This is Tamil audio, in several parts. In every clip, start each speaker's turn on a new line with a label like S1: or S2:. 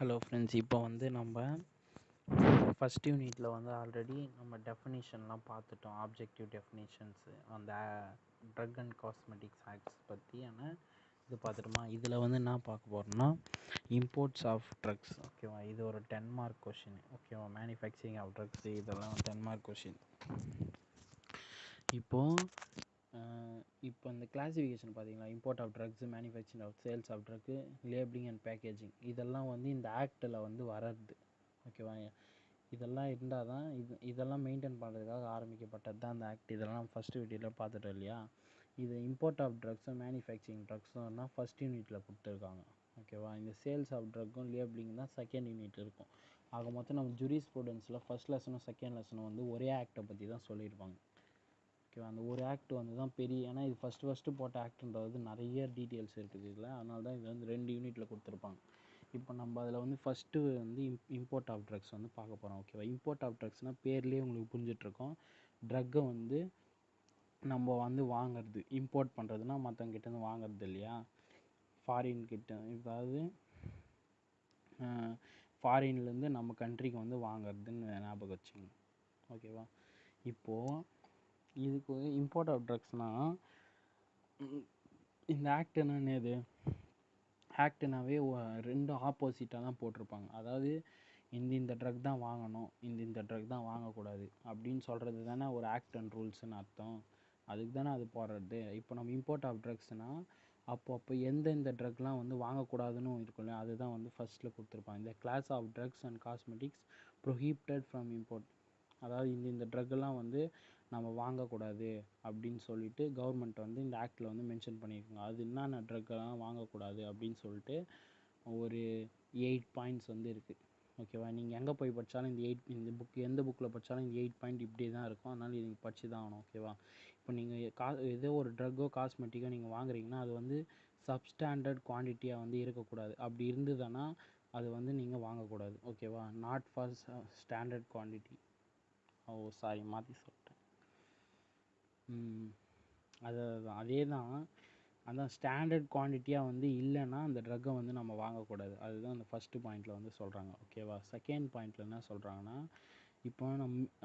S1: ஹலோ ஃப்ரெண்ட்ஸ், இப்போ வந்து நம்ம ஃபஸ்ட் யூனிட்டில் வந்து ஆல்ரெடி நம்ம டெஃபினிஷன்லாம் பார்த்துட்டோம். ஆப்ஜெக்டிவ் டெஃபினிஷன்ஸு அந்த ட்ரக் அண்ட் காஸ்மெட்டிக்ஸ் ஆக்ட்ஸ் பற்றியான இது பார்த்துட்டோமா. இதில் வந்து என்ன பார்க்க போகிறோம்னா இம்போர்ட்ஸ் ஆஃப் ட்ரக்ஸ். ஓகேவா, இது ஒரு 10 மார்க் கொஷின். ஓகேவா, மேனுஃபேக்சரிங் ஆஃப் ட்ரக்ஸ் இதெல்லாம் 10 மார்க் கொஷின். இப்போ இந்த கிளாசிஃபிகேஷன் பார்த்தீங்களா, import of drugs, manufacturing of sales of drug, labelling and packaging, இதெல்லாம் வந்து இந்த ஆக்டில் வந்து வர்றது. ஓகேவா, இதெல்லாம் இருந்தால் தான் இதெல்லாம் மெயின்டைன் பண்ணுறதுக்காக ஆரம்பிக்கப்பட்டது தான் அந்த ஆக்ட். இதெல்லாம் ஃபஸ்ட் யூனிட்டில் பார்த்துட்டோம் இல்லையா. இது இம்போர்ட் ஆஃப் ட்ரக்ஸும் மேனுஃபேக்சரிங் ட்ரக்ஸும் தான் ஃபஸ்ட் யூனிட்டில் கொடுத்துருக்காங்க. ஓகேவா, இந்த சேல்ஸ் ஆஃப் ட்ரக்கும் லேபிளிங் தான் செகண்ட் யூனிட் இருக்கும். ஆக மொத்தம் நம்ம ஜூரிஸ்ப்ரூடென்ஸில் ஃபஸ்ட் லெசனும் செகண்ட் லெசனும் வந்து ஒரே ஆக்டை பற்றி தான் சொல்லியிருப்பாங்க. ஓகேவா, அந்த ஒரு ஆக்ட் வந்து தான் பெரிய, ஏன்னா இது ஃபஸ்ட்டு போட்ட ஆக்ட்ன்றது நிறைய டீட்டெயில்ஸ் இருக்குது இதில். அதனால தான் இது வந்து 2 யூனிட்டில் கொடுத்துருப்பாங்க. இப்போ நம்ம அதில் வந்து ஃபஸ்ட்டு வந்து இம்போர்ட் ஆஃப் ட்ரக்ஸ் வந்து பார்க்க போகிறோம். ஓகேவா, இம்போர்ட் ஆஃப் ட்ரக்ஸ்னால் பேர்லேயே உங்களுக்கு புரிஞ்சிட்ருக்கோம். ட்ரக்கை வந்து நம்ம வந்து வாங்கிறது, இம்போர்ட் பண்ணுறதுனா மற்றவங்கிட்டேருந்து வாங்கிறது இல்லையா, ஃபாரின்கிட்ட, அதாவது ஃபாரின்லேருந்து நம்ம கண்ட்ரிக்கு வந்து வாங்கிறதுன்னு ஞாபகம் வச்சுங்க. ஓகேவா, இப்போது இதுக்கு இம்போர்ட் ஆஃப் ட்ரக்ஸ்னால் இந்த ஆக்ட் என்னது, ஆக்ட்னாவே 2 ஆப்போசிட்டாக தான் போட்டிருப்பாங்க. அதாவது இந்த ட்ரக் தான் வாங்கணும், இந்த ட்ரக் தான் வாங்கக்கூடாது அப்படின்னு சொல்கிறது தானே ஒரு ஆக்ட் அண்ட் ரூல்ஸ்னு அர்த்தம். அதுக்கு தானே அது போடுறது. இப்போ நம்ம இம்போர்ட் ஆஃப் ட்ரக்ஸ்னால் அப்போ எந்தெந்த ட்ரக்லாம் வந்து வாங்கக்கூடாதுன்னு இருக்கும் இல்லையா, அதுதான் வந்து ஃபஸ்ட்டில் கொடுத்துருப்பாங்க. இந்த class of drugs and cosmetics prohibited from import. அதாவது இந்த ட்ரக்கெல்லாம் வந்து நம்ம வாங்கக்கூடாது அப்படின்னு சொல்லிட்டு கவர்மெண்ட் வந்து இந்த ஆக்டில் வந்து மென்ஷன் பண்ணியிருக்காங்க. அது என்னென்ன ட்ரக்கெல்லாம் வாங்கக்கூடாது அப்படின்னு சொல்லிட்டு ஒரு 8 பாயிண்ட்ஸ் வந்து இருக்குது. ஓகேவா, நீங்கள் எங்கே போய் படித்தாலும் இந்த புக் எந்த புக்கில் படித்தாலும் இந்த 8 பாயிண்ட் இப்படி தான் இருக்கும். அதனால் நீங்கள் படித்து தான் ஆகணும். ஓகேவா, இப்போ நீங்கள் ஏதோ ஒரு ட்ரக்கோ காஸ்மெட்டிக்கோ நீங்கள் வாங்குறீங்கன்னா அது வந்து சப்ஸ்டாண்டர்ட் குவான்டிட்டியாக வந்து இருக்கக்கூடாது. அப்படி இருந்ததுன்னா அது வந்து நீங்கள் வாங்கக்கூடாது. ஓகேவா, not for standard quantity. Sorry, மாற்றி சொல்லிட்டேன். அதே தான், அதான் ஸ்டாண்டர்ட் குவான்டிட்டியாக வந்து இல்லைன்னா அந்த ட்ரக்கை வந்து நம்ம வாங்கக்கூடாது. அதுதான் அந்த ஃபஸ்ட்டு பாயிண்டில் வந்து சொல்கிறாங்க. ஓகேவா, செகண்ட் பாயிண்டில் என்ன சொல்கிறாங்கன்னா, இப்போ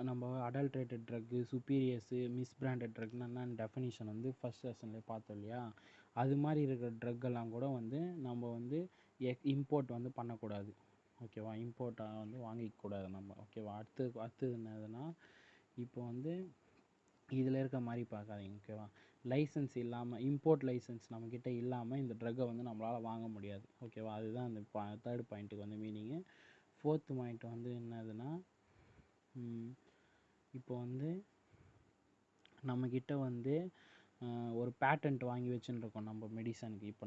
S1: நம்ம அடல்ட்ரேட்டட் ட்ரக்கு, சுப்பீரியர்ஸு, மிஸ்பிராண்டட் ட்ரக்னா என்னென்னு டெஃபினிஷன் வந்து ஃபஸ்ட் லெசன்லேயே பார்த்தோம் இல்லையா. அது மாதிரி இருக்கிற ட்ரக்கெல்லாம் கூட வந்து நம்ம வந்து இம்போர்ட் வந்து பண்ணக்கூடாது. ஓகேவா, இம்போர்ட்டாக வந்து வாங்கிக்கூடாது நம்ம. ஓகேவா, அடுத்தது என்னதுன்னா, இப்போ வந்து இதில் இருக்க மாதிரி பார்க்காதீங்க. ஓகேவா, லைசன்ஸ் இல்லாமல், இம்போர்ட் லைசன்ஸ் நம்மக்கிட்ட இல்லாமல் இந்த ட்ரக்கை வந்து நம்மளால் வாங்க முடியாது. ஓகேவா, அதுதான் அந்த தேர்ட் பாயிண்ட்டுக்கு வந்து மீனிங்கு. ஃபோர்த்து பாயிண்ட் வந்து என்னதுன்னா, இப்போ வந்து நம்மக்கிட்ட வந்து ஒரு பேட்டன்ட் வாங்கி வச்சுருக்கோம் நம்ம மெடிசனுக்கு. இப்போ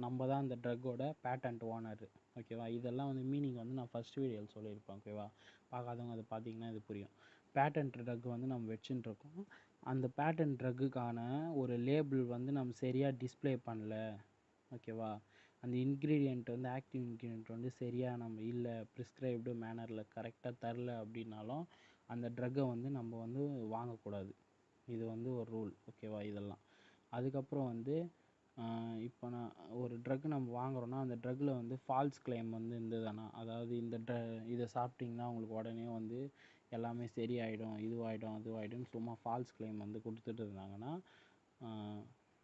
S1: நம்ம தான் அந்த ட்ரக்கோட பேட்டன்ட் ஓனர். ஓகேவா, இதெல்லாம் வந்து மீனிங் வந்து நான் ஃபஸ்ட் வீடியோவில் சொல்லியிருப்பேன். ஓகேவா, பார்க்காதவங்க அதை பார்த்தீங்கன்னா இது புரியும். பேட்டன்ட் ட்ரக் வந்து நம்ம வச்சுருக்கோம். அந்த பேட்டன்ட் ட்ரக்குக்கான ஒரு லேபிள் வந்து நம்ம சரியாக டிஸ்பிளே பண்ணல. ஓகேவா, அந்த இன்க்ரீடியண்ட் வந்து ஆக்டிவ் இன்க்ரீடியண்ட் வந்து சரியாக நம்ம இல்லை, ப்ரிஸ்கிரைப்டு மேனரில் கரெக்டாக தரல அப்படின்னாலும் அந்த ட்ரக்கை வந்து நம்ம வந்து வாங்கக்கூடாது. இது வந்து ஒரு ரூல். ஓகேவா, இதெல்லாம் அதுக்கப்புறம் வந்து இப்போ ஒரு ட்ரக் நம்ம வாங்குகிறோன்னா அந்த ட்ரக்கில் வந்து ஃபால்ஸ் கிளைம் வந்து இருந்ததுன்னா, அதாவது இதை சாப்பிட்டிங்கன்னா உங்களுக்கு உடனே வந்து எல்லாமே சரியாயிடும், இதுவாகிடும் அதுவாகிடும் சும்மா ஃபால்ஸ் கிளைம் வந்து கொடுத்துட்டு இருந்தாங்கன்னா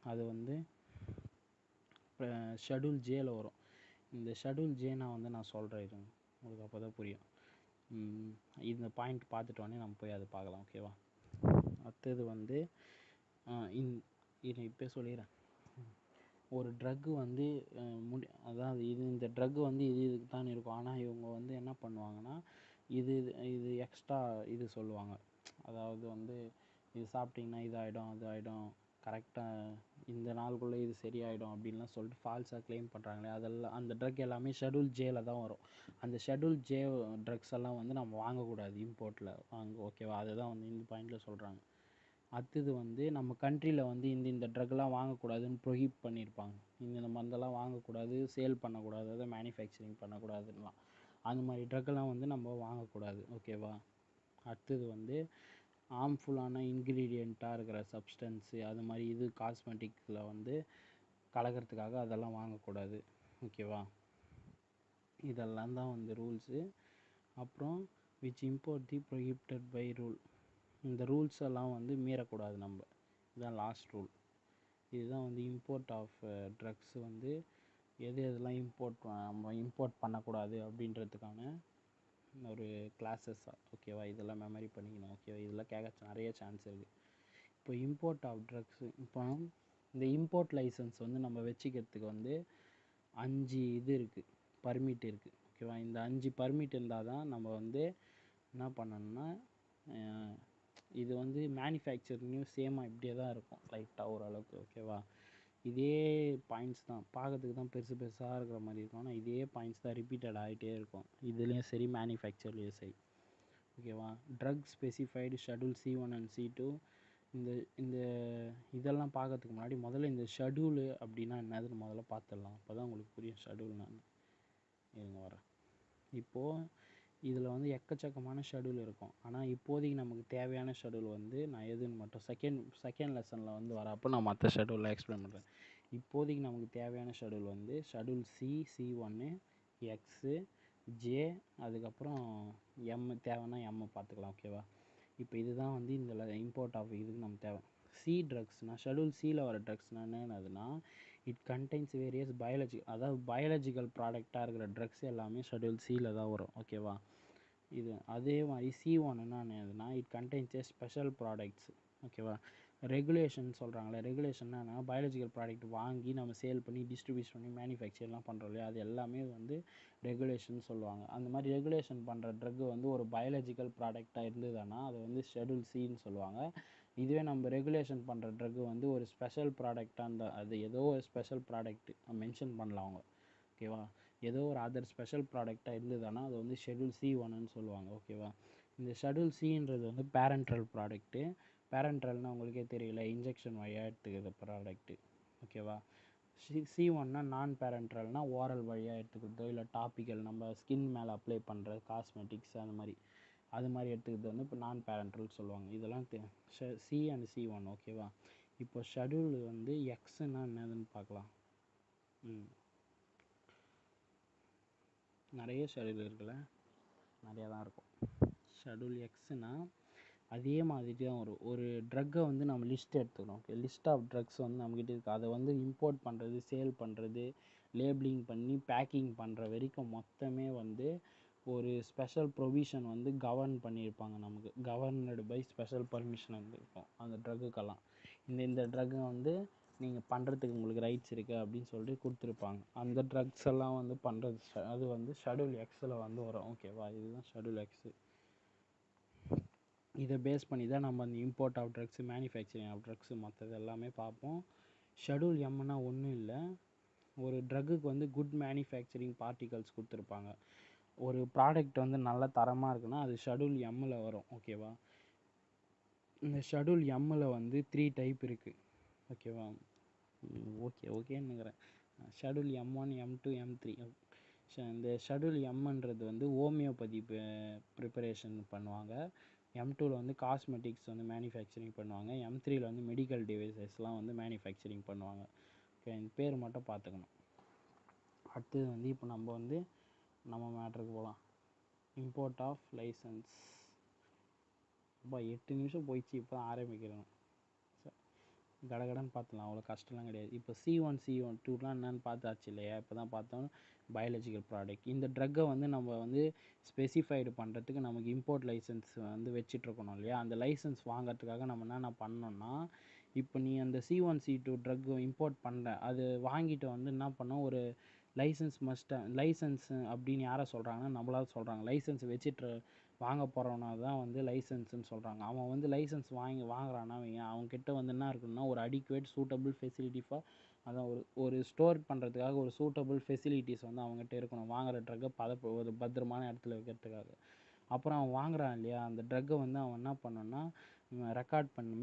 S1: அது வந்து ஷெட்யூல் ஜேல வரும். இந்த ஷெட்யூல் ஜே நான் சொல்கிறேன், இது உங்களுக்கு அப்போ தான் புரியும். இந்த பாயிண்ட் பார்த்துட்டோன்னே நம்ம போய் அதை பார்க்கலாம். ஓகேவா, அடுத்தது வந்து இப்போ சொல்லிடுறேன். ஒரு ட்ரக்கு வந்து அதாவது இந்த ட்ரக்கு வந்து இதுக்கு தான் இருக்கும். ஆனால் இவங்க வந்து என்ன பண்ணுவாங்கன்னா இது எக்ஸ்ட்ரா இது சொல்லுவாங்க. அதாவது வந்து இது சாப்பிட்டிங்கன்னா இது ஆகிடும் அது ஆகிடும், கரெக்டாக இந்த நாளுக்குள்ளே இது சரியாயிடும் அப்படின்லாம் சொல்லிட்டு ஃபால்ஸாக க்ளைம் பண்ணுறாங்களே, அதெல்லாம் அந்த ட்ரக் எல்லாமே ஷெட்யூல் ஜேல தான் வரும். அந்த ஷெட்யூல் ஜே ட்ரக்ஸ் எல்லாம் வந்து நம்ம வாங்கக்கூடாது இம்போர்ட்டில் ஓகேவா, அதுதான் வந்து இந்த பாயிண்டில் சொல்கிறாங்க. அடுத்தது வந்து நம்ம கண்ட்ரியில் வந்து இந்த ட்ரக்லாம் வாங்கக்கூடாதுன்னு ப்ரொஹிப் பண்ணியிருப்பாங்க. இந்த மருந்தெல்லாம் வாங்கக்கூடாது, சேல் பண்ணக்கூடாது, அதை மேனுஃபேக்சரிங் பண்ணக்கூடாதுலாம். அந்த மாதிரி ட்ரக்கெல்லாம் வந்து நம்ம வாங்கக்கூடாது. ஓகேவா, அடுத்தது வந்து ஹார்ம்ஃபுல்லான இன்க்ரீடியண்ட்டாக இருக்கிற சப்ஸ்டன்ஸு அது மாதிரி இது காஸ்மெட்டிக்கில் வந்து கலக்கிறதுக்காக அதெல்லாம் வாங்கக்கூடாது. ஓகேவா, இதெல்லாம் தான் வந்து ரூல்ஸு. அப்புறம் which import the prohibited by rule, இந்த ரூல்ஸ் எல்லாம் வந்து மீறக்கூடாது நம்ம. இதுதான் லாஸ்ட் ரூல். இதுதான் வந்து இம்போர்ட் ஆஃப் ட்ரக்ஸ் வந்து எது எதெல்லாம் நம்ம இம்போர்ட் பண்ணக்கூடாது அப்படின்றதுக்கான ஒரு கிளாஸஸ்ஸாக. ஓகேவா, இதெல்லாம் மெமரி பண்ணிக்கணும். ஓகேவா, இதெல்லாம் கேட்க நிறைய சான்ஸ் இருக்குது. இப்போ இம்போர்ட் ஆஃப் ட்ரக்ஸு, இப்போ இந்த இம்போர்ட் லைசன்ஸ் வந்து நம்ம வச்சுக்கிறதுக்கு வந்து 5 இது இருக்குது, பர்மிட் இருக்குது. ஓகேவா, இந்த 5 பர்மிட் இருந்தால் தான் நம்ம வந்து என்ன பண்ணணும்னா, இது வந்து மேனுஃபேக்சரிங்கும் சேமாக இப்படியே தான் இருக்கும் லைட்டாக ஓரளவுக்கு. ஓகேவா, இதே பாயிண்ட்ஸ் தான் பார்க்கறதுக்கு தான் பெருசு பெருசாக இருக்கிற மாதிரி இருக்கும், ஆனால் இதே பாயிண்ட்ஸ் தான் ரிப்பீட்டட் ஆகிட்டே இருக்கும், இதுலேயும் சரி மேனுஃபேக்சர்லேயும் சரி. ஓகேவா, drug specified schedule C1 and C2. இந்த இந்த இதெல்லாம் பார்க்கறதுக்கு முன்னாடி முதல்ல இந்த ஷெடியூலு அப்படின்னா என்னதுன்னு முதல்ல பார்த்துடலாம். அப்போ தான் உங்களுக்கு புரியும் ஷெடியூல் நான் இருங்க வரேன். இப்போது இதில் வந்து எக்கச்சக்கமான ஷெடியூல் இருக்கும். ஆனால் இப்போதைக்கு நமக்கு தேவையான ஷெடியூல் வந்து நான் எதுன்னு மட்டும் செகண்ட் லெசனில் வந்து வரப்போ நான் மற்ற ஷெடியூலில் எக்ஸ்பிளைன் பண்ணுறேன். இப்போதைக்கு நமக்கு தேவையான ஷெடியூல் வந்து ஷெடியூல் C1, X, J, அதுக்கப்புறம் M, தேவைன்னா M பார்த்துக்கலாம். ஓகேவா, இப்போ இதுதான் வந்து இந்த இம்போர்ட் ஆஃப் இதுக்கு நம்ம தேவை. சி ட்ரக்ஸ்னால் ஷெடியூல் சியில் வர ட்ரக்ஸ்னால் என்னதுன்னா, இட் கண்டெய்ன்ஸ் வேரியஸ் அதாவது பயாலஜிக்கல் ப்ராடக்டாக இருக்கிற ட்ரக்ஸ் எல்லாமே ஷெடியூல் சியில் தான் வரும். ஓகேவா, இது அதே மாதிரி C1 என்னதுன்னா, it contains A special products. ஓகேவா, ரெகுலேஷன் சொல்கிறாங்களே, ரெகுலேஷன்னா பயாலஜிக்கல் ப்ராடக்ட் வாங்கி நம்ம சேல் பண்ணி டிஸ்ட்ரிபியூட் பண்ணி மேனுஃபேக்சர்லாம் பண்ணுறோம் இல்லையா, அது எல்லாமே வந்து ரெகுலேஷன் சொல்லுவாங்க. அந்த மாதிரி ரெகுலேஷன் பண்ணுற ட்ரக் வந்து ஒரு பயாலஜிக்கல் ப்ராடக்டாக இருந்ததுன்னா அது வந்து ஷெடியூல் சின்னு சொல்லுவாங்க. இதுவே நம்ம ரெகுலேஷன் பண்ணுற ட்ரக் வந்து ஒரு ஸ்பெஷல் ப்ராடக்டாக இருந்தால், அது ஏதோ ஒரு ஸ்பெஷல் ப்ராடக்ட் மென்ஷன் பண்ணலாம் அவங்க. ஓகேவா, ஏதோ ஒரு அதர் ஸ்பெஷல் ப்ராடக்டாக இருந்ததுன்னா அது வந்து ஷெடியூல் C1ன்னு சொல்லுவாங்க. ஓகேவா, இந்த ஷெடியூல் சின்றது வந்து பேரண்ட்ரல் ப்ராடக்ட்டு. பேரண்ட்ரல்னால் உங்களுக்கே தெரியல, இன்ஜெக்ஷன் வழியாக எடுத்துக்கிற ப்ராடக்ட்டு. ஓகேவா, C1னா நான் பேரண்ட்ரல்னால் ஓரல் வழியாக எடுத்துக்கிறதோ இல்லை டாப்பிக்கல் நம்ம ஸ்கின் மேலே அப்ளை பண்ணுற காஸ்மெட்டிக்ஸ் அந்த மாதிரி அது மாதிரி எடுத்துக்கிறது வந்து இப்போ நான் பேரண்ட்ரல் சொல்லுவாங்க. இதெல்லாம் C அண்ட் C1. ஓகேவா, இப்போ ஷெடியூல் வந்து எக்ஸ்ன்னா என்னதுன்னு பார்க்கலாம். நிறைய ஷெடியூல் இருக்குல்ல, நிறையா தான் இருக்கும். ஷெடியூல் எக்ஸ்னால் அதே மாதிரி தான் ஒரு ட்ரக்கை வந்து நம்ம லிஸ்ட் எடுத்துக்கணும். ஓகே, லிஸ்ட் ஆஃப் ட்ரக்ஸ் வந்து நம்மக்கிட்ட இருக்குது. அதை வந்து இம்போர்ட் பண்ணுறது, சேல் பண்ணுறது, லேபிளிங் பண்ணி பேக்கிங் பண்ணுற வரைக்கும் மொத்தமே வந்து ஒரு ஸ்பெஷல் ப்ரொவிஷன் வந்து கவர்ன் பண்ணியிருப்பாங்க. நமக்கு கவர்னடு பை ஸ்பெஷல் பர்மிஷன் வந்து இருக்கும் அந்த ட்ரக்குக்கெல்லாம். இந்த ட்ரக்கை வந்து நீங்கள் பண்ணுறதுக்கு உங்களுக்கு ரைட்ஸ் இருக்குது அப்படின்னு சொல்லிட்டு கொடுத்துருப்பாங்க. அந்த ட்ரக்ஸ் எல்லாம் வந்து பண்ணுறது அது வந்து ஷெடியூல் எக்ஸில் வந்து வரும். ஓகேவா, இதுதான் ஷெடியூல் எக்ஸு. இதை பேஸ் பண்ணி தான் நம்ம அந்த import of drugs, manufacturing of drugs மற்றது எல்லாமே பார்ப்போம். ஷெடியூல் எம்னா ஒன்றும் இல்லை, ஒரு ட்ரக்குக்கு வந்து குட் மேனுஃபேக்சரிங் பார்ட்டிகல்ஸ் கொடுத்துருப்பாங்க. ஒரு ப்ராடக்ட் வந்து நல்ல தரமாக இருக்குன்னா அது ஷெடியூல் எம்மில் வரும். ஓகேவா, இந்த ஷெடியூல் எம்மில் வந்து 3 டைப் இருக்குது. ஓகேவா, ஓகேன்னுங்கிறேன். Schedule M1, M2, M3. இந்த ஷெடியூல் எம்ன்றது வந்து ஹோமியோபதி ப்ரிப்பரேஷன் பண்ணுவாங்க. M2ல் வந்து காஸ்மெட்டிக்ஸ் வந்து மேனுஃபேக்சரிங் பண்ணுவாங்க. M3ல் வந்து மெடிக்கல் டிவைசஸ்லாம் வந்து மேனுஃபேக்சரிங் பண்ணுவாங்க. ஓகே, இந்த பேர் மட்டும் பார்த்துக்கணும். அடுத்தது வந்து இப்போ நம்ம மேட்ருக்கு போகலாம். Import of licence. அப்பா 8 நிமிஷம் போயிடுச்சு, இப்போ தான் ஆரம்பிக்கிறேன். கடகடன்னு பார்த்துலாம், அவ்வளோ கஷ்டம்லாம் கிடையாது. இப்போ C1, C2லாம் என்னென்னு பார்த்தாச்சு இல்லையா, இப்போ தான் பார்த்தோம் பயாலஜிக்கல் ப்ராடக்ட். இந்த ட்ரக்கை வந்து நம்ம வந்து ஸ்பெசிஃபைடு பண்ணுறதுக்கு நமக்கு இம்போர்ட் லைசன்ஸ் வந்து வச்சிட்ருக்கணும் இல்லையா. அந்த லைசன்ஸ் வாங்கிறதுக்காக நம்ம என்னென்ன பண்ணோம்னா, இப்போ நீ அந்த C1, C2 ட்ரக்கு இம்போர்ட் பண்ணுற அது வாங்கிட்டு வந்து என்ன பண்ணோம், ஒரு லைசன்ஸ் அப்படின்னு யாரை சொல்கிறாங்கன்னா நம்மளால சொல்கிறாங்க. லைசன்ஸ் வச்சுட்டு வாங்க போகிறவனா தான் வந்து லைசன்ஸ்ன்னு சொல்கிறாங்க. அவன் வந்து லைசன்ஸ் வாங்குறான்னா அவன்கிட்ட வந்து என்ன இருக்குன்னா, ஒரு அடிக்குவேட் சூட்டபிள் ஃபெசிலிட்டி ஃபார், அதான் ஒரு ஸ்டோர் பண்ணுறதுக்காக ஒரு சூட்டபிள் ஃபெசிலிட்டிஸ் வந்து அவங்ககிட்ட இருக்கணும், வாங்குற ட்ரக்கை ஒரு பத்திரமான இடத்துல வைக்கிறதுக்காக. அப்புறம் அவன் வாங்குறான் இல்லையா, அந்த ட்ரக்கை வந்து அவன் என்ன பண்ணணும்னா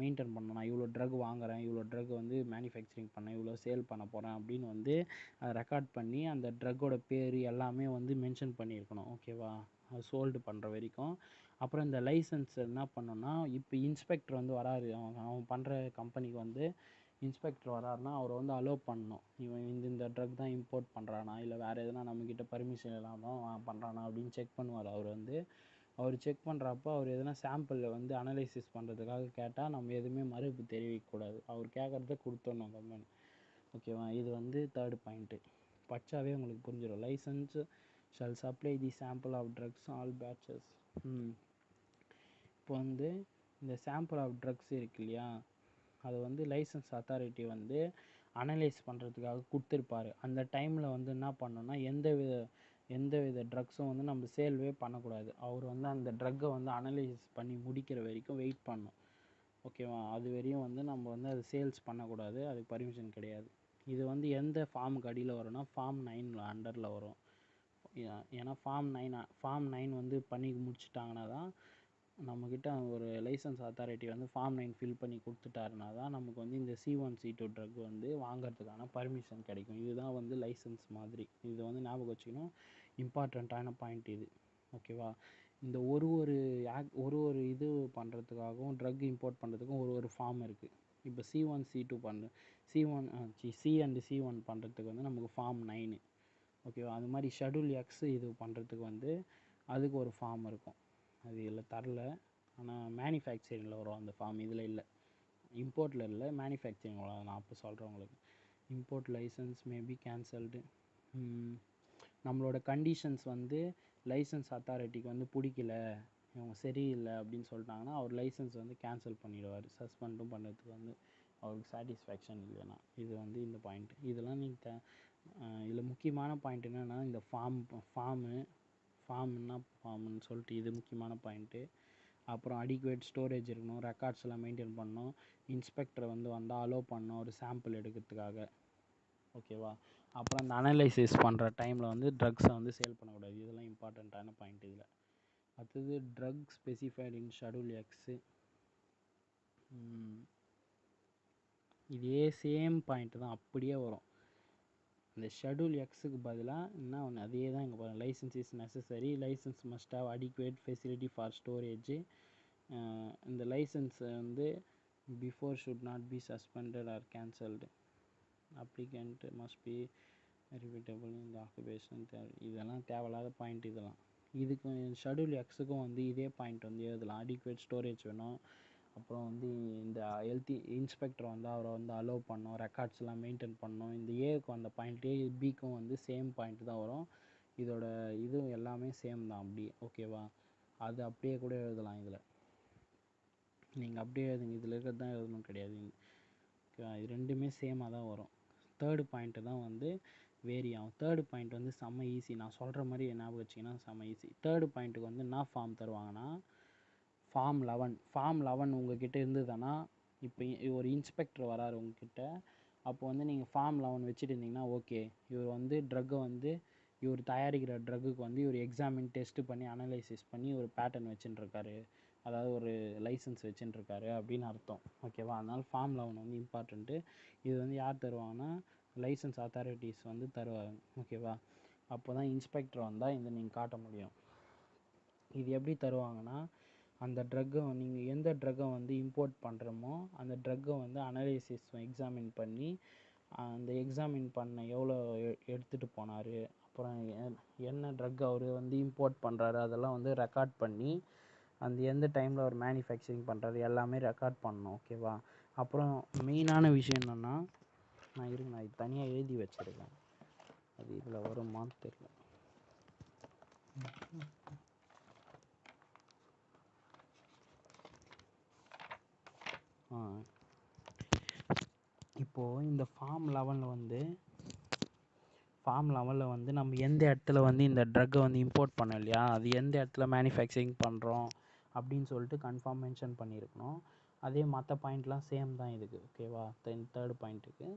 S1: மெயின்டைன் பண்ணணும். நான் இவ்வளோ ட்ரக் வாங்குறேன், இவ்வளோ ட்ரக் வந்து மேனுஃபேக்சரிங் பண்ணேன், இவ்வளோ சேல் பண்ண போகிறேன் அப்படின்னு வந்து அதை ரெக்கார்ட் பண்ணி அந்த ட்ரக்கோட பேர் எல்லாமே வந்து மென்ஷன் பண்ணியிருக்கணும். ஓகேவா, அது சோல்டு பண்ணுற வரைக்கும். அப்புறம் இந்த லைசன்ஸ் என்ன பண்ணோன்னா, இப்போ இன்ஸ்பெக்டர் வந்து வராரு, அவன் பண்ணுற கம்பெனிக்கு வந்து இன்ஸ்பெக்டர் வராருன்னா அவரை வந்து அலோவ் பண்ணணும். இவன் இந்த ட்ரக் தான் இம்போர்ட் பண்ணுறானா இல்லை வேறு எதுனா நம்மக்கிட்ட பர்மிஷன் இல்லாமல் பண்ணுறானா அப்படின்னு செக் பண்ணுவார். அவர் செக் பண்ணுறப்போ அவர் எதுனா சாம்பிளில் வந்து அனலைசிஸ் பண்ணுறதுக்காக கேட்டால் நம்ம எதுவுமே மறுப்பு தெரிவிக்கக்கூடாது. அவர் கேட்குறத கொடுத்துடணும் கம்பெனி. ஓகேவா? இது வந்து தேர்டு பாயிண்ட்டு. படித்தாவே உங்களுக்கு புரிஞ்சிடும். Licence shall supply the sample of drugs all batches. இப்போ வந்து இந்த சாம்பிள் ஆஃப் ட்ரக்ஸ் இருக்கு இல்லையா, அது வந்து லைசன்ஸ் அத்தாரிட்டி வந்து அனலைஸ் பண்ணுறதுக்காக கொடுத்துருப்பாரு. அந்த டைமில் வந்து என்ன பண்ணணும்னா எந்த வித ட்ரக்ஸும் வந்து நம்ம சேல்வே பண்ணக்கூடாது. அவர் வந்து அந்த ட்ரக்கை வந்து அனலைஸ் பண்ணி முடிக்கிற வரைக்கும் வெயிட் பண்ணணும். ஓகேவா? அது வரையும் வந்து நம்ம வந்து அது சேல்ஸ் பண்ணக்கூடாது, அதுக்கு பர்மிஷன் கிடையாது. இது வந்து எந்த ஃபார்முக்கு அடியில் வரும்னா ஃபார்ம் 9 அண்டரில் வரும். ஏன்னா ஃபார்ம் 9 வந்து பண்ணி முடிச்சிட்டாங்கன்னா தான் நம்மக்கிட்ட ஒரு லைசன்ஸ் அத்தாரிட்டி வந்து ஃபார்ம் 9 ஃபில் பண்ணி கொடுத்துட்டாருனா தான் நமக்கு வந்து இந்த C1 C2 ட்ரக் வந்து வாங்கிறதுக்கான பர்மிஷன் கிடைக்கும். இதுதான் வந்து லைசன்ஸ் மாதிரி. இது வந்து ஞாபகம் வச்சுக்கணும், இம்பார்ட்டண்ட்டான பாயிண்ட் இது. ஓகேவா? இந்த ஒரு இது பண்ணுறதுக்காகவும் ட்ரக் இம்போர்ட் பண்ணுறதுக்கும் ஒரு ஃபார்ம் இருக்குது. இப்போ C1 C2 C and C1 பண்ணுறதுக்கு வந்து நமக்கு ஃபார்ம் 9. ஓகேவா? அது மாதிரி ஷெட்யூல் எக்ஸ் இது பண்ணுறதுக்கு வந்து அதுக்கு ஒரு ஃபார்ம் இருக்கும். அது இதில் தரல, ஆனால் மேனுஃபேக்சரிங்கில் வரும் அந்த ஃபார்ம். இதில் இல்லை, இம்போர்ட்டில் இல்லை, மேனுஃபேக்சரிங் வரும். நான் அப்போ சொல்கிறேன் உங்களுக்கு. Import licence maybe cancelled. நம்மளோட கண்டிஷன்ஸ் வந்து லைசன்ஸ் அத்தாரிட்டிக்கு வந்து பிடிக்கல, இவங்க சரியில்லை அப்படின்னு சொல்லிட்டாங்கன்னா அவர் லைசன்ஸ் வந்து கேன்சல் பண்ணிடுவார். சஸ்பெண்டும் பண்ணுறதுக்கு வந்து அவருக்கு சாட்டிஸ்ஃபேக்ஷன் இல்லைன்னா. இது வந்து இந்த பாயிண்ட். இதெல்லாம் நீங்கள் இதில் முக்கியமான பாயிண்ட் என்னென்னா இந்த ஃபார்ம்னு சொல்லிட்டு இது முக்கியமான பாயிண்ட்டு. அப்புறம் அடிக்குவேட் ஸ்டோரேஜ் இருக்கணும், ரெக்கார்ட்ஸ் எல்லாம் மெயின்டைன் பண்ணணும், இன்ஸ்பெக்டர் வந்து வந்தால் அலோவ் பண்ணணும் ஒரு சாம்பிள் எடுக்கிறதுக்காக. ஓகேவா? அப்புறம் அந்த அனலைசிஸ் பண்ணுற டைமில் வந்து ட்ரக்ஸை வந்து சேல் பண்ணக்கூடாது. இதெல்லாம் இம்பார்ட்டண்ட்டான பாயிண்ட் இதில். அடுத்தது drug specified in schedule X. இதே சேம் பாயிண்ட்டு தான் அப்படியே வரும். இந்த ஷெட்யூல் எக்ஸுக்கு பதிலாக என்ன ஒன்று அதே தான் இங்கே பாருங்கள். Licence is necessary, licence must have adequate facility for storage. இந்த லைசன்ஸ் வந்து before should not be suspended or cancelled. Applicant must be reputable இந்த ஆக்குபேஷன். இதெல்லாம் தேவையில்லாத பாயிண்ட். இதெல்லாம் இதுக்கு ஷெட்யூல் எக்ஸுக்கும் வந்து இதே பாயிண்ட் வந்து எழுதலாம். அடிக்குவேட் ஸ்டோரேஜ் வேணும், அப்புறம் வந்து இந்த ஹெல்த் இன்ஸ்பெக்டர் வந்து அவரை வந்து அலோவ் பண்ணணும், ரெக்கார்ட்ஸ் எல்லாம் மெயின்டைன் பண்ணணும். இந்த ஏக்கும் அந்த பாயிண்ட்டே பிக்கும் வந்து சேம் பாயிண்ட் தான் வரும். இதோட இது எல்லாமே சேம் தான் அப்படியே. ஓகேவா? அது அப்படியே கூட எழுதலாம். இதில் நீங்கள் அப்படியே எழுதுங்க, இதில் இருக்கிறது தான் எழுதணும் கிடையாது. ஓகேவா? இது ரெண்டுமே சேமாக தான் வரும். தேர்டு பாயிண்ட்டு தான் வந்து வேரி ஆகும். தேர்டு பாயிண்ட் வந்து செம்ம ஈஸி. நான் சொல்கிற மாதிரி ஞாபகம் வச்சிங்கன்னா செம்ம ஈஸி. தேர்டு பாயிண்ட்டுக்கு வந்து என்ன ஃபார்ம் தருவாங்கன்னா ஃபார்ம் 11 உங்கள்கிட்ட இருந்ததுன்னா, இப்போ ஒரு இன்ஸ்பெக்டர் வராரு உங்ககிட்ட, அப்போ வந்து நீங்கள் ஃபார்ம் 11 வச்சுட்டு இருந்தீங்கன்னா ஓகே, இவர் வந்து ட்ரக்கை வந்து இவர் தயாரிக்கிற ட்ரக்குக்கு வந்து இவர் எக்ஸாமின் டெஸ்ட்டு பண்ணி அனலைசிஸ் பண்ணி ஒரு பேட்டர்ன் வச்சுட்டுருக்காரு, அதாவது ஒரு லைசன்ஸ் வச்சுட்டுருக்காரு அப்படின்னு அர்த்தம். ஓகேவா? அதனால் ஃபார்ம் 11 வந்து இம்பார்ட்டண்ட்டு. இது வந்து யார் தருவாங்கன்னா லைசன்ஸ் அத்தாரிட்டிஸ் வந்து தருவாங்க. ஓகேவா? அப்போ தான் இன்ஸ்பெக்டர் வந்தால் இந்த நீங்கள் காட்ட முடியும். இது எப்படி தருவாங்கன்னா, அந்த ட்ரக்கை நீங்கள் எந்த ட்ரக்கை வந்து இம்போர்ட் பண்ணுறோமோ அந்த ட்ரக்கை வந்து அனலைசிஸ் எக்ஸாமின் பண்ணி அந்த எக்ஸாமின் பண்ண எவ்வளோ எடுத்துகிட்டு போனார், அப்புறம் என்ன ட்ரக் அவர் வந்து இம்போர்ட் பண்ணுறாரு அதெல்லாம் வந்து ரெக்கார்ட் பண்ணி அந்த எந்த டைமில் அவர் மேனுஃபேக்சரிங் பண்ணுறாரு எல்லாமே ரெக்கார்ட் பண்ணணும். ஓகேவா? அப்புறம் மெயினான விஷயம் என்னென்னா, நான் இது தனியாக எழுதி வச்சுருக்கேன், அது இதில் வருமான்னு தெரியல. இப்போது இந்த ஃபார்ம் 11 வந்து நம்ம எந்த இடத்துல வந்து இந்த ட்ரக்கை வந்து இம்போர்ட் பண்ணோம் இல்லையா, அது எந்த இடத்துல மேனுஃபேக்சரிங் பண்ணுறோம் அப்படின்னு சொல்லிட்டு கன்ஃபார்ம் மென்ஷன் பண்ணியிருக்கணும். அதே மற்ற பாயிண்ட்லாம் சேம் தான் இதுக்கு. ஓகேவா? தேர்டு பாயிண்ட்டுக்கு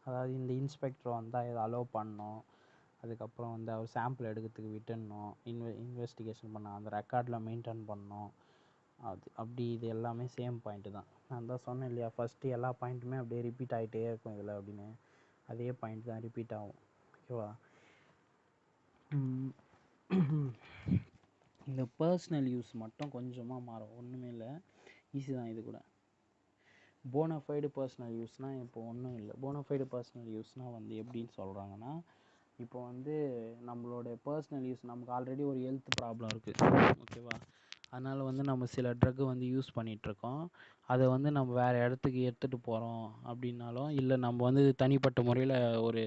S1: அதாவது இந்த இன்ஸ்பெக்டர் வந்தால் இதை அலோவ் பண்ணணும், அதுக்கப்புறம் வந்து அவர் சாம்பிள் எடுக்கிறதுக்கு விட்டுடணும், இன்வெஸ்டிகேஷன் பண்ண அந்த ரெக்கார்டில் மெயின்டைன் பண்ணணும். அப்படி இது எல்லாமே சேம் பாயிண்ட்டு தான். நான் தான் சொன்னேன் இல்லையா, ஃபஸ்ட்டு எல்லா பாயிண்ட்டுமே அப்படியே ரிப்பீட் ஆகிட்டே இருக்கும் இதில் அப்படின்னு. அதே பாயிண்ட் தான் ரிப்பீட் ஆகும். ஓகேவா? இந்த பர்சனல் யூஸ் மட்டும் கொஞ்சமாக மாறும், ஒன்றுமே இல்லை, ஈஸி தான் இது கூட. போனஃபைடு பர்சனல் யூஸ்னால் இப்போ ஒன்றும் இல்லை. போனஃபைடு பர்சனல் யூஸ்னால் வந்து எப்படின்னு சொல்கிறாங்கன்னா, இப்போ வந்து நம்மளோட பர்சனல் யூஸ், நமக்கு ஆல்ரெடி ஒரு ஹெல்த் ப்ராப்ளம் இருக்குது, ஓகேவா? அதனால் வந்து நம்ம சில ட்ரக்கு வந்து யூஸ் பண்ணிகிட்ருக்கோம். அதை வந்து நம்ம வேறு இடத்துக்கு எடுத்துகிட்டு போகிறோம் அப்படின்னாலும், இல்லை நம்ம வந்து தனிப்பட்ட முறையில் ஒரு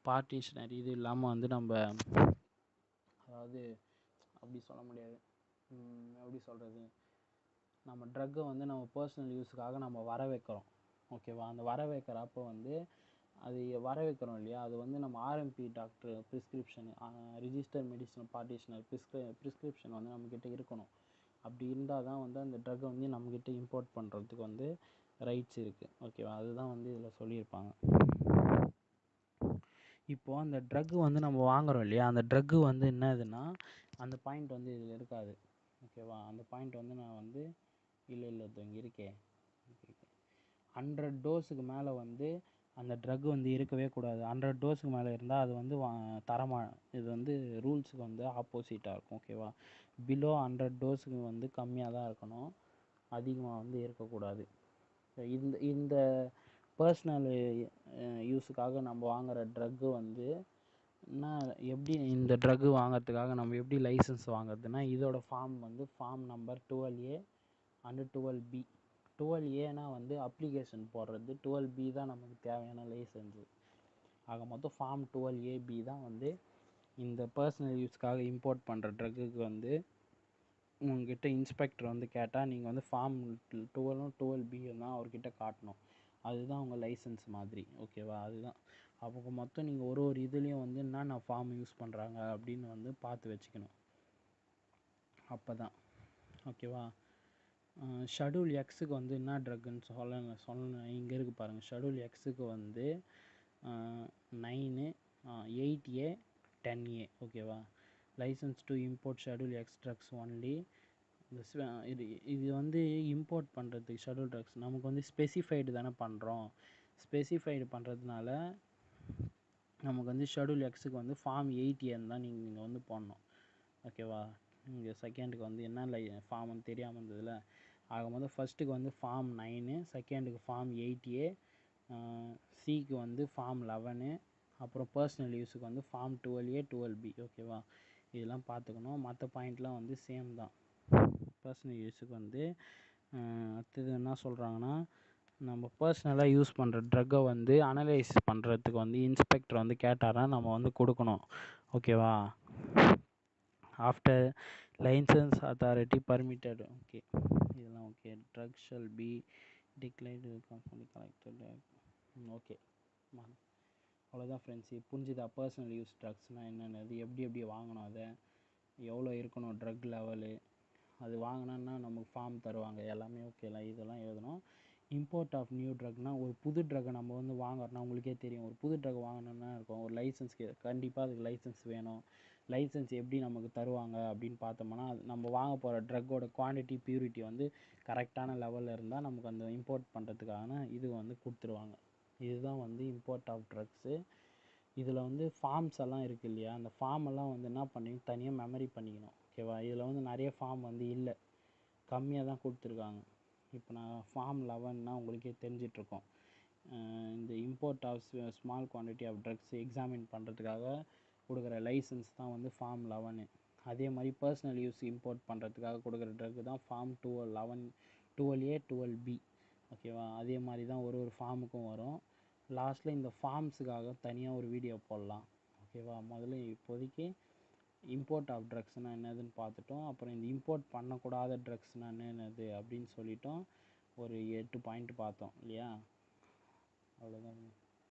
S1: பார்ட்டிஷனரி இது இல்லாமல் வந்து நம்ம, அதாவது அப்படி சொல்ல முடியாது, எப்படி சொல்கிறது, நம்ம ட்ரக்கை வந்து நம்ம பர்சனல் யூஸுக்காக நம்ம வர வைக்கிறோம், ஓகேவா? அந்த வர வைக்கிறப்போ வந்து அது வர வைக்கிறோம் இல்லையா, அது வந்து நம்ம RMP doctor prescription, register medicinal partitioner prescription வந்து நம்மக்கிட்ட இருக்கணும். அப்படி இருந்தால் தான் வந்து அந்த ட்ரக்கை வந்து நம்மக்கிட்ட இம்போர்ட் பண்ணுறதுக்கு வந்து ரைட்ஸ் இருக்குது, ஓகேவா? அதுதான் வந்து இதில் சொல்லியிருப்பாங்க. இப்போது அந்த ட்ரக்கு வந்து நம்ம வாங்குகிறோம் இல்லையா, அந்த ட்ரக்கு வந்து என்னதுன்னா, அந்த பாயிண்ட் வந்து இதில் இருக்காது, ஓகேவா? அந்த பாயிண்ட் வந்து நான் வந்து இல்லை இங்கே இருக்கே, 100 டோஸுக்கு மேலே வந்து அந்த ட்ரக் வந்து இருக்கவே கூடாது. 100 டோஸுக்கு மேலே இருந்தால் அது வந்து இது வந்து ரூல்ஸுக்கு வந்து ஆப்போசிட்டாக இருக்கும், ஓகேவா? பிலோ 100 டோஸுக்கு வந்து கம்மியாக தான் இருக்கணும், அதிகமாக வந்து இருக்கக்கூடாது. இந்த இந்த பர்சனல் யூஸுக்காக நம்ம வாங்குகிற ட்ரக்கு வந்து எப்படி இந்த ட்ரக்கு வாங்கிறதுக்காக நம்ம எப்படி லைசன்ஸ் வாங்குறதுன்னா, இதோட ஃபார்ம் வந்து form number 12A and 12B. 12Aனா வந்து அப்ளிகேஷன் போடுறது, 12B தான் நமக்கு தேவையான லைசன்ஸு. ஆக மொத்தம் ஃபார்ம் 12AB தான் வந்து இந்த பர்சனல் யூஸ்க்காக இம்போர்ட் பண்ணுற ட்ரக்குக்கு வந்து உங்ககிட்ட இன்ஸ்பெக்டர் வந்து கேட்டால் நீங்கள் வந்து ஃபார்ம் 12 12B தான் அவர்கிட்ட காட்டணும். அதுதான் உங்கள் லைசன்ஸ் மாதிரி, ஓகேவா? அதுதான். அப்போ மொத்தம் நீங்கள் ஒரு இதுலேயும் வந்து என்னென்ன ஃபார்ம் யூஸ் பண்ணுறாங்க அப்படின்னு வந்து பார்த்து வச்சுக்கணும், அப்போ தான், ஓகேவா? ஷெட்யூல் எக்ஸுக்கு வந்து என்ன ட்ரக்குன்னு சொல்லணும் இங்கே இருக்குது பாருங்கள். ஷெட்யூல் எக்ஸுக்கு வந்து 9, 8A, 10A, ஓகேவா? Licence to import schedule X drugs only. இது வந்து இம்போர்ட் பண்ணுறதுக்கு ஷெட்யூல் ட்ரக்ஸ் நமக்கு வந்து ஸ்பெசிஃபைடு தானே பண்ணுறோம். ஸ்பெசிஃபைடு பண்ணுறதுனால நமக்கு வந்து ஷெட்யூல் எக்ஸுக்கு வந்து ஃபார்ம் 8A தான் நீங்கள் வந்து போடணும், ஓகேவா? இங்கே செகண்டுக்கு வந்து என்ன ஃபார்ம்னு தெரியாமல் இருந்ததில்ல. ஆக மொதல் ஃபஸ்ட்டுக்கு வந்து ஃபார்ம் 9, செகண்டுக்கு ஃபார்ம் 8A, சிக்கு வந்து ஃபார்ம் 11, அப்புறம் பர்சனல் யூஸுக்கு வந்து ஃபார்ம் 12A 12B, ஓகேவா? இதெல்லாம் பார்த்துக்கணும். மற்ற பாயிண்ட்லாம் வந்து சேம் தான். பர்சனல் யூஸுக்கு வந்து அடுத்தது என்ன சொல்கிறாங்கன்னா, நம்ம பர்சனலாக யூஸ் பண்ணுற ட்ரக்கை வந்து அனலைஸ் பண்ணுறதுக்கு வந்து இன்ஸ்பெக்டர் வந்து கேட்டார்னா நம்ம வந்து கொடுக்கணும், ஓகேவா? After licence authority permitted, okay, இதெல்லாம் okay. Drug shall be declared company collected, okay. அவ்வளோதான் ஃப்ரெண்ட்ஸ். புரிஞ்சுதா? பர்சனல் யூஸ் ட்ரக்ஸ்னால் என்னென்னது, எப்படி வாங்கணும், அதை எவ்வளோ இருக்கணும் ட்ரக் லெவலு, அது வாங்கினோன்னா நமக்கு ஃபார்ம் தருவாங்க, எல்லாமே ஓகேல, இதெல்லாம் எழுதணும். இம்போர்ட் ஆஃப் நியூ ட்ரக்னால் ஒரு புது ட்ரக்கை நம்ம வந்து வாங்குறோன்னா உங்களுக்கே தெரியும், ஒரு புது ட்ரக் வாங்கணுன்னா இருக்கும் ஒரு லைசன்ஸ்க்கு கண்டிப்பாக அதுக்கு லைசன்ஸ் வேணும். லைசன்ஸ் எப்படி நமக்கு தருவாங்க அப்படின்னு பார்த்தோம்னா, நம்ம வாங்க போகிற ட்ரக்கோட குவான்டிட்டி பியூரிட்டி வந்து கரெக்டான லெவலில் இருந்தால் நமக்கு அந்த இம்போர்ட் பண்ணுறதுக்கான இது வந்து கொடுத்துருவாங்க. இதுதான் வந்து இம்போர்ட் ஆஃப் ட்ரக்ஸு. இதில் வந்து ஃபார்ம்ஸ் எல்லாம் இருக்குது இல்லையா, அந்த ஃபார்ம் எல்லாம் வந்து என்ன பண்ணி தனியாக மெமரி பண்ணிக்கணும், ஓகேவா? இதில் வந்து நிறைய ஃபார்ம் வந்து இல்லை, கம்மியாக தான் கொடுத்துருக்காங்க. இப்போ நான் ஃபார்ம் 11னா உங்களுக்கே தெரிஞ்சிட்ருக்கோம். இந்த import of small quantity of drugs examine பண்ணுறதுக்காக கொடுக்குற லைசன்ஸ் தான் வந்து ஃபார்ம் 11. அதே மாதிரி பர்சனல் யூஸ் இம்போர்ட் பண்ணுறதுக்காக கொடுக்குற ட்ரக்கு தான் ஃபார்ம் 12A 12B, ஓகேவா? அதே மாதிரி தான் ஒரு ஃபார்முக்கும் வரும். லாஸ்ட்டில் இந்த ஃபார்ம்ஸுக்காக தனியாக ஒரு வீடியோ போடலாம், ஓகேவா? முதல்ல இப்போதைக்கு இம்போர்ட் ஆஃப் ட்ரக்ஸ்னால் என்னதுன்னு பார்த்துட்டோம். அப்புறம் இந்த இம்போர்ட் பண்ணக்கூடாத ட்ரக்ஸ்னால் என்னது அப்படின்னு சொல்லிட்டோம். ஒரு 8 பாயிண்ட் பார்த்தோம் இல்லையா? அவ்வளோதான்.